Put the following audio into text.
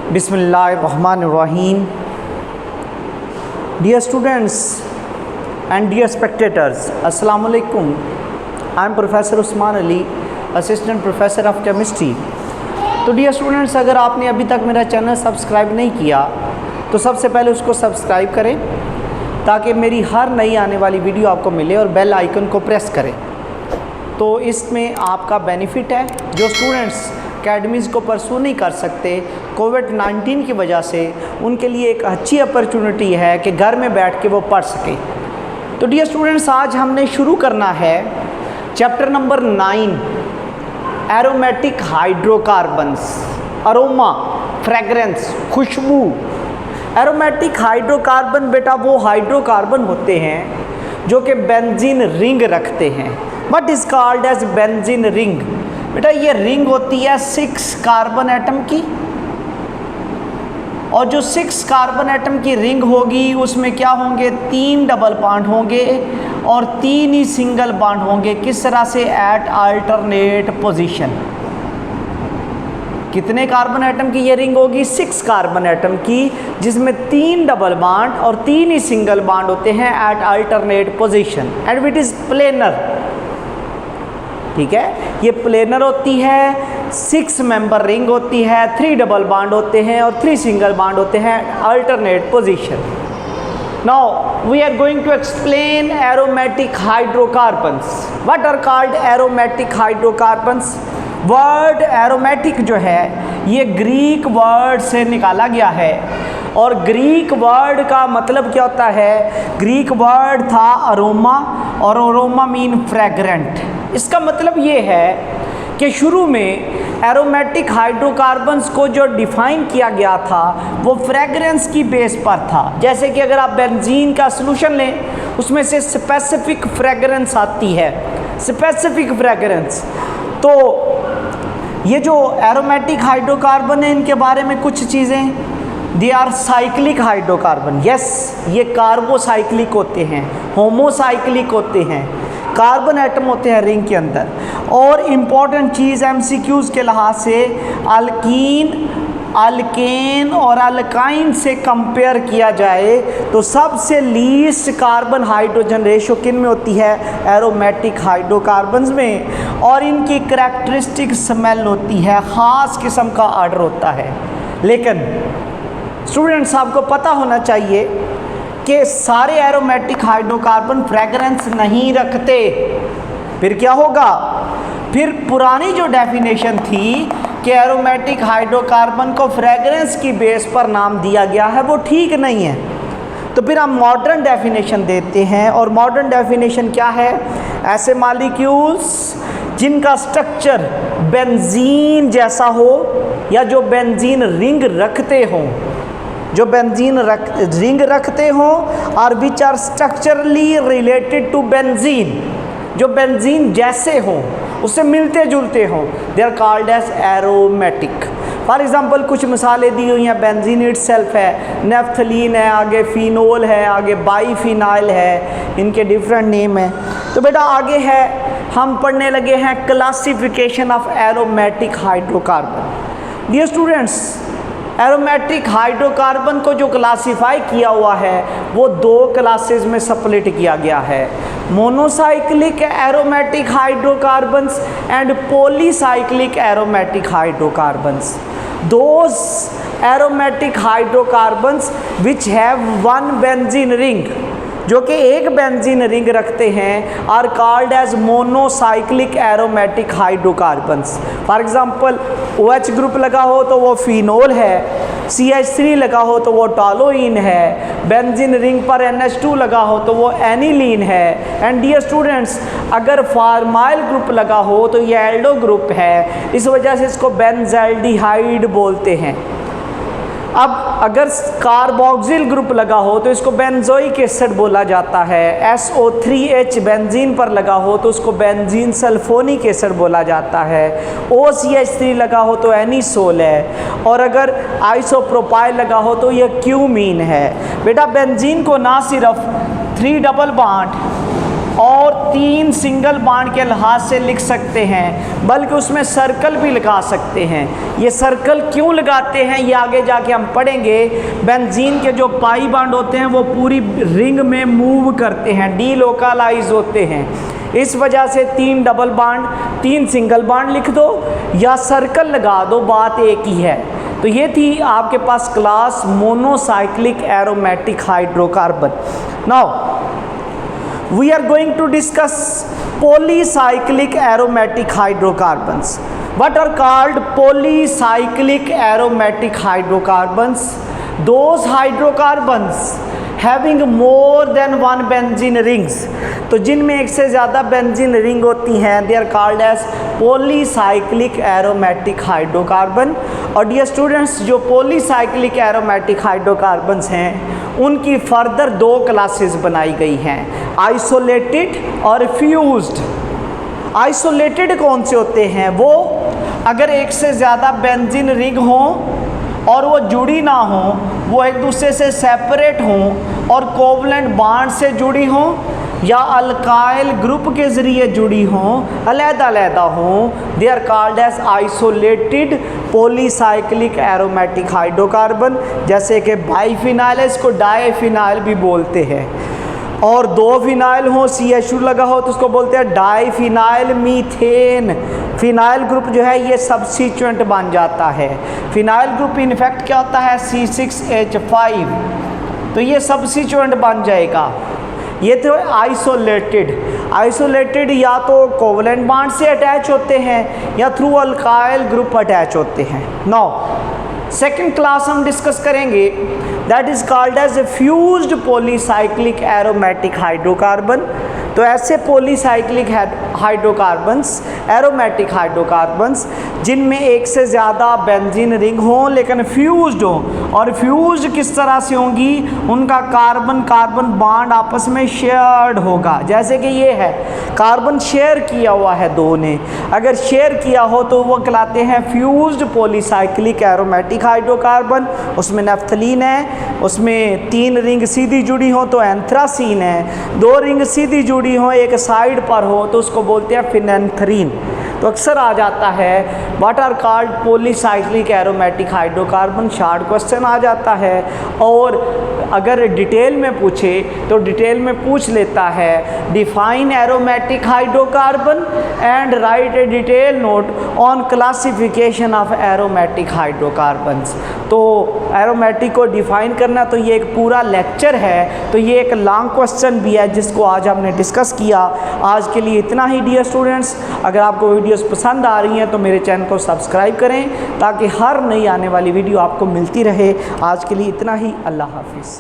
Bismillahirrahmanirrahim. Dear students and dear spectators, Assalamu alaikum. I am Professor Usman Ali, Assistant Professor of Chemistry. तो dear students, अगर आपने अभी तक मेरा channel subscribe नहीं किया तो सबसे पहले उसको सब्सक्राइब करें ताकि मेरी हर नई आने वाली वीडियो आपको मिले और बेल आइकन को प्रेस करें। तो इसमें आपका बेनिफिट है। जो स्टूडेंट्स अकेडमीज़ को परसू नहीं कर सकते कोविड-19 की वजह से, उनके लिए एक अच्छी अपॉर्चुनिटी है कि घर में बैठ के वो पढ़ सकें। तो डियर स्टूडेंट्स, आज हमने शुरू करना है chapter number 9, aromatic hydrocarbons. Aroma, fragrance, खुशबू। एरोमेटिक हाइड्रोकार्बन बेटा वो हाइड्रोकार्बन होते हैं जो कि बेंजीन रिंग रखते हैं। What is called as benzene ring? बेटा ये रिंग होती है 6 कार्बन एटम की, और जो 6 कार्बन एटम की रिंग होगी उसमें क्या होंगे, 3 डबल बॉन्ड होंगे और 3 ही सिंगल बॉन्ड होंगे। किस तरह से? At alternate position. कितने कार्बन एटम की ये रिंग होगी? 6 कार्बन एटम की, जिसमें 3 डबल बॉन्ड और 3 ही सिंगल बॉन्ड होते हैं at alternate position, and it is planar. ठीक है, ये प्लेनर होती है, 6 मेंबर रिंग होती है, 3 डबल बॉन्ड होते हैं और 3 सिंगल बॉन्ड होते हैं alternate position. Now we are going to explain aromatic hydrocarbons. What are called aromatic hydrocarbons? Word aromatic जो है ये ग्रीक वर्ड से निकाला गया है, और ग्रीक वर्ड का मतलब क्या होता है? ग्रीक वर्ड था अरोमा, और अरोमा मीन फ्रेग्रेंट। इसका मतलब ये है कि शुरू में एरोमेटिक हाइड्रोकार्बन्स को जो डिफ़ाइन किया गया था वो फ्रेगरेंस की बेस पर था। जैसे कि अगर आप बेंजीन का सॉल्यूशन लें उसमें से स्पेसिफिक फ्रेगरेंस आती है, स्पेसिफिक फ्रेगरेंस। तो ये जो एरोमेटिक हाइड्रोकार्बन है इनके बारे में कुछ चीज़ें, they are cyclic hydrocarbon. Yes, ये कार्बोसाइक्लिक होते हैं, होमोसाइक्लिक होते हैं, कार्बन एटम होते हैं रिंग के अंदर। और इम्पॉर्टेंट चीज़ एमसीक्यूज़ के लिहाज से अल्कीन, अल्केन और अल्काइन से कंपेयर किया जाए तो सबसे लीस्ट कार्बन हाइड्रोजन रेशो किन में होती है? एरोमेटिक हाइड्रोकार्बन्स में। और इनकी करैक्टरिस्टिक स्मेल होती है, ख़ास किस्म का ऑर्डर होता है। लेकिन स्टूडेंट्स आपको पता होना चाहिए कि सारे एरोमेटिक हाइड्रोकार्बन फ्रेगरेंस नहीं रखते। फिर क्या होगा? फिर पुरानी जो डेफिनेशन थी कि एरोमेटिक हाइड्रोकार्बन को फ्रेगरेंस की बेस पर नाम दिया गया है, वो ठीक नहीं है। तो फिर हम मॉडर्न डेफिनेशन देते हैं, और मॉडर्न डेफिनेशन क्या है? ऐसे मॉलिक्यूल्स जिनका स्ट्रक्चर बेंजीन जैसा हो, या जो बेंजीन रिंग रखते हों, जो बेंजीन रिंग रखते हों, और which are structurally related to benzene, जो बेंजीन जैसे हों, उससे मिलते जुलते हों, they are called as aromatic. For example कुछ मिसालें दी हुई हैं। बेंजीन इटसेल्फ है, नेफ्थलीन है, आगे फिनोल है, आगे बाईफिनाइल है, इनके डिफरेंट नेम हैं। तो बेटा आगे है, हम पढ़ने लगे हैं classification of aromatic hydrocarbon. Dear students, aromatic hydrocarbon को जो क्लासीफाई किया हुआ है वो 2 क्लासेस में स्प्लिट किया गया है, monocyclic aromatic hydrocarbons and polycyclic aromatic hydrocarbons. Those aromatic hydrocarbons which have 1 benzene ring, जो कि एक बेंजीन रिंग रखते हैं, are called as monocyclic aromatic hydrocarbons. For example OH group लगा हो तो वो फिनोल है, CH3 लगा हो तो वो टॉलोइन है, बेंजीन रिंग पर NH2 लगा हो तो वो एनिलीन है। एंड डियर स्टूडेंट्स, अगर फार्माइल ग्रुप लगा हो तो ये एल्डो ग्रुप है, इस वजह से इसको बेंजल्डिहाइड बोलते हैं। अब अगर कार्बोक्सिल ग्रुप लगा हो तो इसको बेंजोइक एसिड बोला जाता है। SO3H बेंजीन पर लगा हो तो उसको बेंजीन सल्फोनिक एसिड बोला जाता है। OCH3 लगा हो तो एनिसोल है, और अगर आइसोप्रोपाइल लगा हो तो यह क्यूमीन है। बेटा बेंजीन को ना सिर्फ 3 डबल बॉन्ड और 3 सिंगल बॉन्ड के लिहाज से लिख सकते हैं, बल्कि उसमें सर्कल भी लगा सकते हैं। ये सर्कल क्यों लगाते हैं ये आगे जाके हम पढ़ेंगे। बेंजीन के जो पाई बॉन्ड होते हैं वो पूरी रिंग में मूव करते हैं, डीलोकलाइज होते हैं। इस वजह से 3 डबल बॉन्ड 3 सिंगल बॉन्ड लिख दो या सर्कल लगा दो, बात एक ही है। तो ये थी आपके पास class monocyclic aromatic hydrocarbon. Now we are going to discuss polycyclic aromatic hydrocarbons. What are called polycyclic aromatic hydrocarbons? Those hydrocarbons having more than one benzene rings, तो जिनमें एक से ज़्यादा बेंजीन रिंग होती हैं, they are called as polycyclic aromatic hydrocarbon। और dear students, जो polycyclic aromatic hydrocarbons हैं उनकी फर्दर 2 क्लासेस बनाई गई हैं, आइसोलेटेड और फ्यूज्ड। आइसोलेटेड कौन से होते हैं? वो अगर एक से ज़्यादा बेंजीन रिंग हो और वो जुड़ी ना हो, वो एक दूसरे से सेपरेट हों और कोवलेंट बॉन्ड से जुड़ी हों या अल्काइल ग्रुप के ज़रिए जुड़ी हों, अलग-अलग हों, they are called as isolated polycyclic aromatic hydrocarbon. जैसे कि बाइफिनाइल, इसको डाइफिनाइल भी बोलते हैं। और 2 फिनाइल हो, CH2 लगा हो तो उसको बोलते हैं डाइफिनाइल मीथेन। फिनाइल ग्रुप जो है ये सब्स्टिट्यूएंट बन जाता है। फिनाइल ग्रुप इनफैक्ट क्या होता है? C6H5, तो ये सब्स्टिट्यूएंट बन जाएगा। ये तो आइसोलेटेड। आइसोलेटेड या तो कोवलेंट बॉन्ड से अटैच होते हैं या थ्रू अल्काइल ग्रुप अटैच होते हैं। नाउ सेकेंड क्लास हम डिस्कस करेंगे, that is called as a fused polycyclic aromatic hydrocarbon. तो ऐसे पॉलीसाइक्लिक हाइड्रोकार्बन्स, एरोमेटिक हाइड्रोकार्बन्स जिनमें एक से ज़्यादा बेंजीन रिंग हो लेकिन फ्यूज्ड हो। और फ्यूज्ड किस तरह से होंगी? उनका कार्बन कार्बन बॉन्ड आपस में शेयर्ड होगा। जैसे कि ये है, कार्बन शेयर किया हुआ है 2 ने, अगर शेयर किया हो तो वो कहलाते हैं फ्यूज्ड पॉलीसाइक्लिक एरोमेटिक हाइड्रोकार्बन। उसमें नैफ्थलीन है, उसमें 3 रिंग सीधी जुड़ी हो तो एंथ्रासीन है, 2 रिंग सीधी जुड़ी हो एक साइड पर हो तो उसको बोलते हैं फिनेंथ्रीन। तो अक्सर आ जाता है what are called polycyclic aromatic hydrocarbon, short question आ जाता है। और अगर डिटेल में पूछे तो डिटेल में पूछ लेता है define aromatic hydrocarbon and right A detail note on classification of aromatic hydrocarbons. तो एरोमेटिक को डिफाइन करना तो ये एक पूरा लेक्चर है, तो ये एक लॉन्ग क्वेश्चन भी है जिसको आज हमने डिस्कस किया। आज के लिए इतना ही डियर स्टूडेंट्स। अगर आपको वीडियोस पसंद आ रही हैं तो मेरे चैनल को सब्सक्राइब करें ताकि हर नई आने वाली वीडियो आपको मिलती रहे। आज के लिए इतना ही। अल्लाह हाफिज़।